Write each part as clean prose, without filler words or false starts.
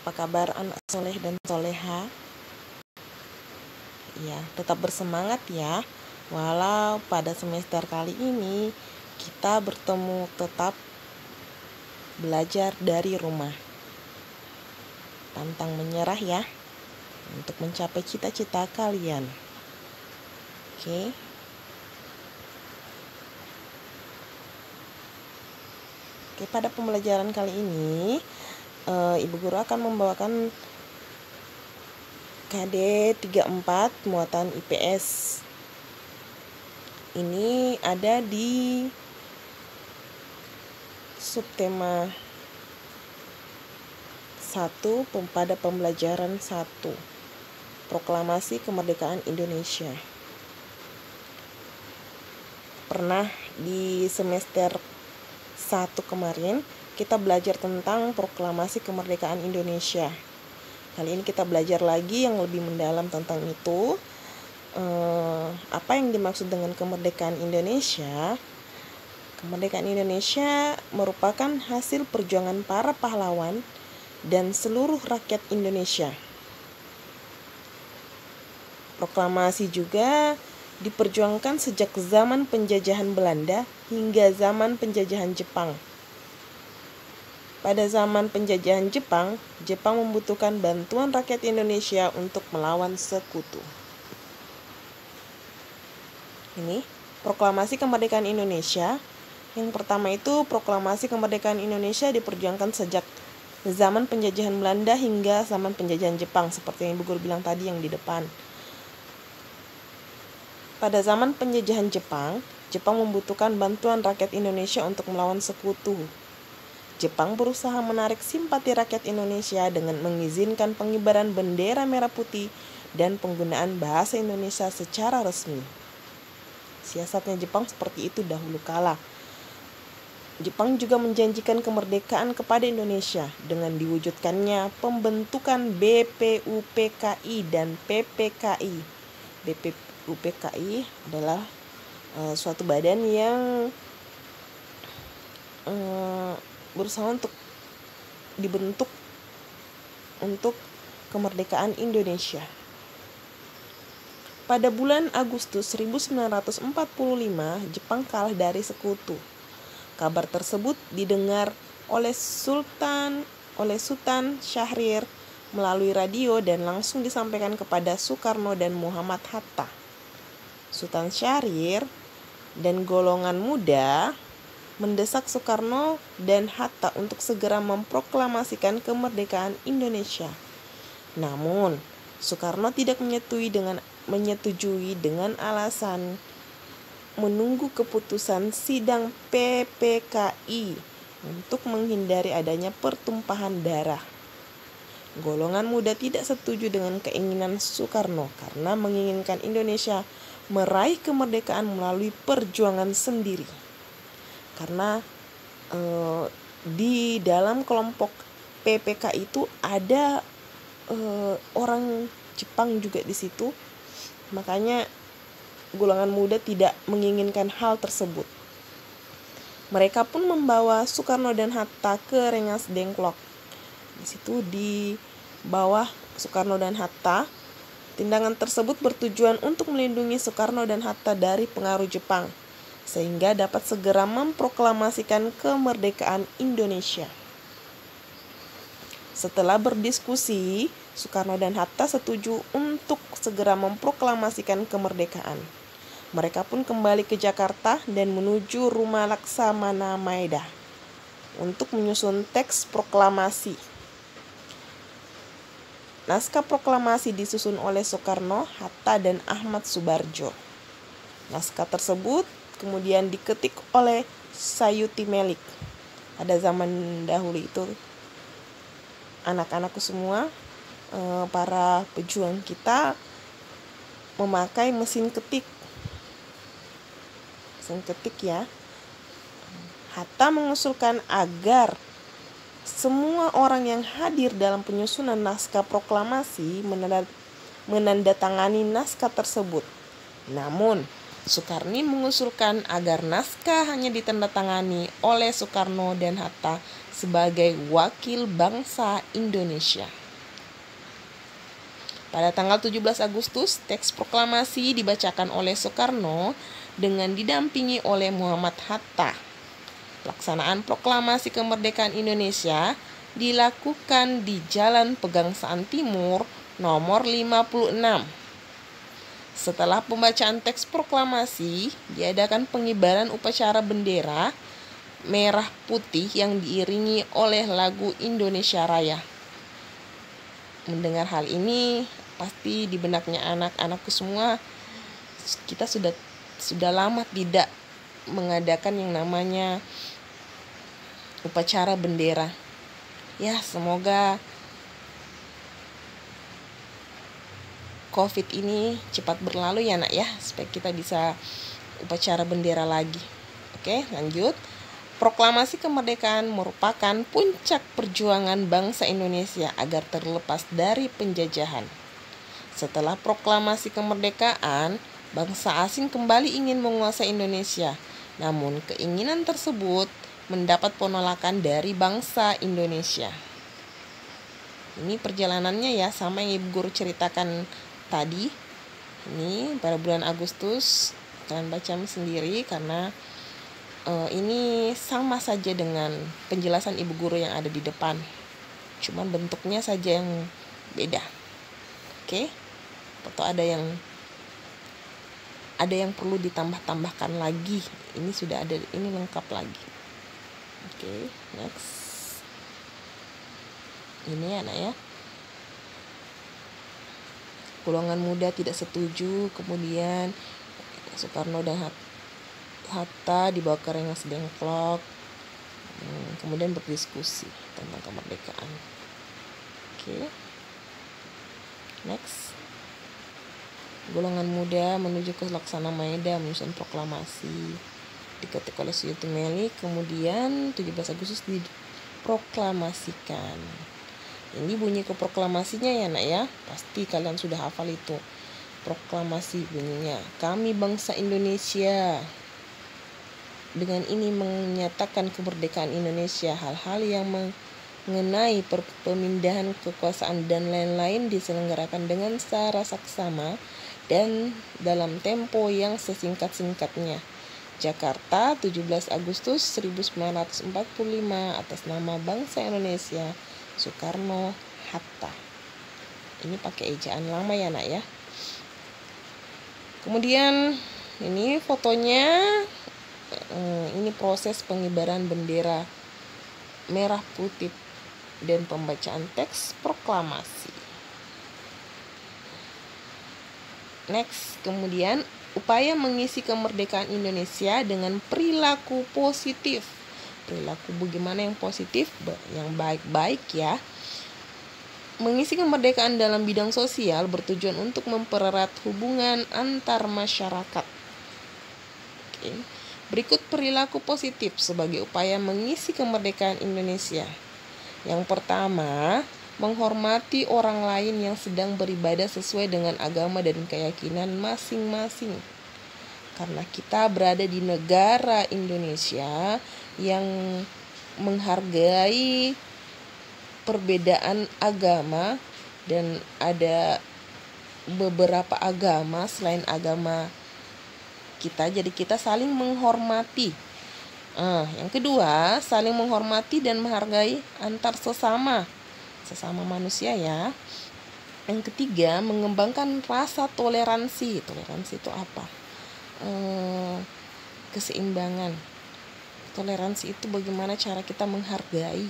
Apa kabar anak soleh dan soleha? Ya, tetap bersemangat ya. Walau pada semester kali ini kita bertemu tetap belajar dari rumah. Pantang menyerah ya untuk mencapai cita-cita kalian. Oke. Oke, pada pembelajaran kali ini Ibu Guru akan membawakan KD 34 muatan IPS. Ini ada di subtema 1 pada pembelajaran 1, Proklamasi Kemerdekaan Indonesia. Pernah di semester 1 kemarin kita belajar tentang Proklamasi Kemerdekaan Indonesia. Kali ini kita belajar lagi yang lebih mendalam tentang itu. Apa yang dimaksud dengan kemerdekaan Indonesia? Kemerdekaan Indonesia merupakan hasil perjuangan para pahlawan dan seluruh rakyat Indonesia. Proklamasi juga diperjuangkan sejak zaman penjajahan Belanda hingga zaman penjajahan Jepang. Pada zaman penjajahan Jepang, Jepang membutuhkan bantuan rakyat Indonesia untuk melawan sekutu. Ini Proklamasi Kemerdekaan Indonesia. Yang pertama itu Proklamasi Kemerdekaan Indonesia diperjuangkan sejak zaman penjajahan Belanda hingga zaman penjajahan Jepang, seperti yang Ibu Guru bilang tadi yang di depan. Pada zaman penjajahan Jepang, Jepang membutuhkan bantuan rakyat Indonesia untuk melawan sekutu. Jepang berusaha menarik simpati rakyat Indonesia dengan mengizinkan pengibaran bendera merah putih dan penggunaan bahasa Indonesia secara resmi. Siasatnya Jepang seperti itu dahulu kala. Jepang juga menjanjikan kemerdekaan kepada Indonesia dengan diwujudkannya pembentukan BPUPKI dan PPKI. BPUPKI adalah suatu badan yang berusaha untuk dibentuk untuk kemerdekaan Indonesia. Pada bulan Agustus 1945, Jepang kalah dari sekutu. Kabar tersebut didengar oleh Sultan Syahrir melalui radio dan langsung disampaikan kepada Soekarno dan Muhammad Hatta. Sultan Syahrir dan golongan muda mendesak Soekarno dan Hatta untuk segera memproklamasikan kemerdekaan Indonesia. Namun, Soekarno tidak menyetujui dengan alasan menunggu keputusan sidang PPKI untuk menghindari adanya pertumpahan darah. Golongan muda tidak setuju dengan keinginan Soekarno karena menginginkan Indonesia meraih kemerdekaan melalui perjuangan sendiri. Karena di dalam kelompok PPK itu ada orang Jepang juga di situ, makanya golongan muda tidak menginginkan hal tersebut. Mereka pun membawa Soekarno dan Hatta ke Rengas Dengklok. Di situ di bawah Soekarno dan Hatta, tindakan tersebut bertujuan untuk melindungi Soekarno dan Hatta dari pengaruh Jepang, sehingga dapat segera memproklamasikan kemerdekaan Indonesia. Setelah berdiskusi, Soekarno dan Hatta setuju untuk segera memproklamasikan kemerdekaan. Mereka pun kembali ke Jakarta dan menuju rumah Laksamana Maeda untuk menyusun teks proklamasi. Naskah proklamasi disusun oleh Soekarno, Hatta, dan Ahmad Subarjo. Naskah tersebut kemudian diketik oleh Sayuti Melik. Pada zaman dahulu itu anak-anakku semua, para pejuang kita memakai mesin ketik ya. Hatta mengusulkan agar semua orang yang hadir dalam penyusunan naskah proklamasi menandatangani naskah tersebut. Namun, Soekarni mengusulkan agar naskah hanya ditandatangani oleh Soekarno dan Hatta sebagai wakil bangsa Indonesia. Pada tanggal 17 Agustus, teks proklamasi dibacakan oleh Soekarno dengan didampingi oleh Muhammad Hatta. Pelaksanaan proklamasi kemerdekaan Indonesia dilakukan di Jalan Pegangsaan Timur nomor 56. Setelah pembacaan teks proklamasi, diadakan pengibaran upacara bendera merah putih yang diiringi oleh lagu Indonesia Raya. Mendengar hal ini, pasti di benaknya anak-anakku semua, kita sudah lama tidak mengadakan yang namanya upacara bendera. Ya, semoga COVID ini cepat berlalu ya nak ya, supaya kita bisa upacara bendera lagi. Oke, lanjut. Proklamasi kemerdekaan merupakan puncak perjuangan bangsa Indonesia agar terlepas dari penjajahan. Setelah proklamasi kemerdekaan, bangsa asing kembali ingin menguasai Indonesia. Namun keinginan tersebut mendapat penolakan dari bangsa Indonesia. Ini perjalanannya ya, sama yang Ibu Guru ceritakan tadi. Ini pada bulan Agustus, kalian baca sendiri karena ini sama saja dengan penjelasan Ibu Guru yang ada di depan. Cuman bentuknya saja yang beda. Oke? Atau ada yang perlu ditambah-tambahkan lagi. Ini sudah ada, ini lengkap lagi. Oke, next. Ini anak ya. Golongan muda tidak setuju, kemudian Soekarno dan Hatta dibawa ke Rengas Dengklok, kemudian berdiskusi tentang kemerdekaan. Oke. Next. Golongan muda menuju ke Laksana Maeda menyusun proklamasi, diketik oleh Suyuti Meli, kemudian 17 Agustus diproklamasikan. Ini bunyi keproklamasinya ya nak ya, pasti kalian sudah hafal itu. Proklamasi bunyinya, kami bangsa Indonesia dengan ini menyatakan kemerdekaan Indonesia. Hal-hal yang mengenai pemindahan kekuasaan dan lain-lain diselenggarakan dengan secara saksama dan dalam tempo yang sesingkat-singkatnya. Jakarta, 17 Agustus 1945, atas nama bangsa Indonesia, Soekarno Hatta. Ini pakai ejaan lama ya nak ya. Kemudian ini fotonya, ini proses pengibaran bendera merah putih dan pembacaan teks proklamasi. Next, kemudian upaya mengisi kemerdekaan Indonesia dengan perilaku positif. Perilaku bagaimana yang positif, yang baik-baik ya. Mengisi kemerdekaan dalam bidang sosial bertujuan untuk mempererat hubungan antar masyarakat. Oke. Berikut perilaku positif sebagai upaya mengisi kemerdekaan Indonesia. Yang pertama, menghormati orang lain yang sedang beribadah sesuai dengan agama dan keyakinan masing-masing. Karena kita berada di negara Indonesia yang menghargai perbedaan agama dan ada beberapa agama selain agama kita, jadi kita saling menghormati. Yang kedua, saling menghormati dan menghargai antar sesama manusia ya. Yang ketiga, mengembangkan rasa toleransi. Toleransi itu apa? Keseimbangan. Toleransi itu bagaimana cara kita menghargai.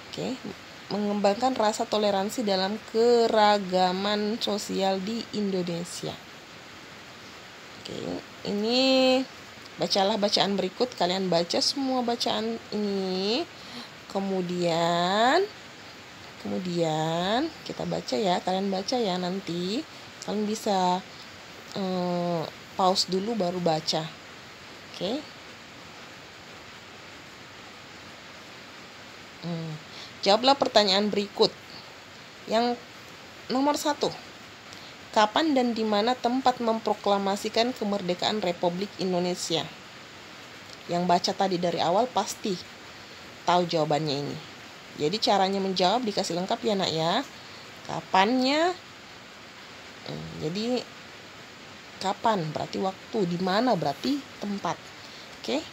Oke, mengembangkan rasa toleransi dalam keragaman sosial di Indonesia. Oke, ini bacalah bacaan berikut, kalian baca semua bacaan ini. Kemudian kita baca ya, kalian baca ya, nanti kalian bisa pause dulu baru baca. Oke. Jawablah pertanyaan berikut. Yang nomor 1. Kapan dan di mana tempat memproklamasikan kemerdekaan Republik Indonesia? Yang baca tadi dari awal pasti tahu jawabannya ini. Jadi caranya menjawab dikasih lengkap ya nak ya. Kapannya? Jadi kapan berarti waktu, di mana berarti tempat. Oke.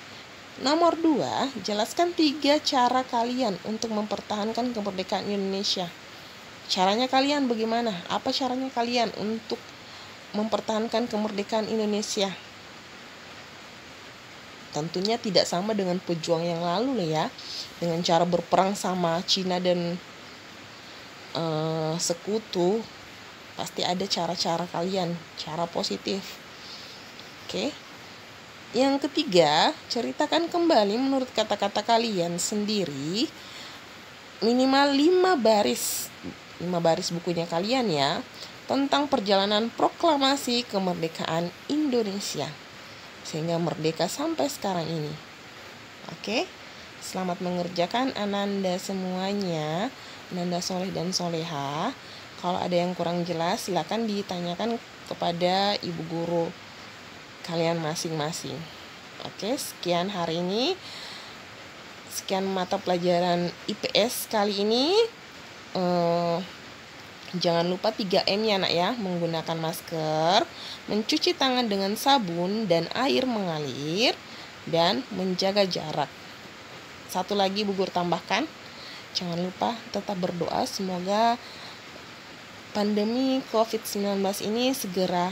Nomor 2, jelaskan 3 cara kalian untuk mempertahankan kemerdekaan Indonesia. Caranya kalian bagaimana? Apa caranya kalian untuk mempertahankan kemerdekaan Indonesia? Tentunya tidak sama dengan pejuang yang lalu ya. Dengan cara berperang sama Cina dan sekutu. Pasti ada cara-cara kalian, cara positif. Oke. Yang ketiga, ceritakan kembali menurut kata-kata kalian sendiri minimal 5 baris bukunya kalian ya, tentang perjalanan proklamasi kemerdekaan Indonesia sehingga merdeka sampai sekarang ini. Oke. Selamat mengerjakan Ananda semuanya, Ananda soleh dan soleha. Kalau ada yang kurang jelas silakan ditanyakan kepada ibu guru kalian masing-masing. Oke, sekian hari ini. Sekian mata pelajaran IPS kali ini. Jangan lupa 3M ya nak ya. Menggunakan masker, mencuci tangan dengan sabun dan air mengalir, dan menjaga jarak. Satu lagi Bu Guru tambahkan, jangan lupa tetap berdoa semoga pandemi COVID-19 ini segera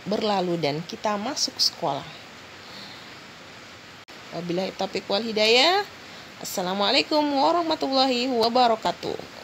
berlalu dan kita masuk sekolah. Wabillahi taufiq wal hidayah. Assalamualaikum warahmatullahi wabarakatuh.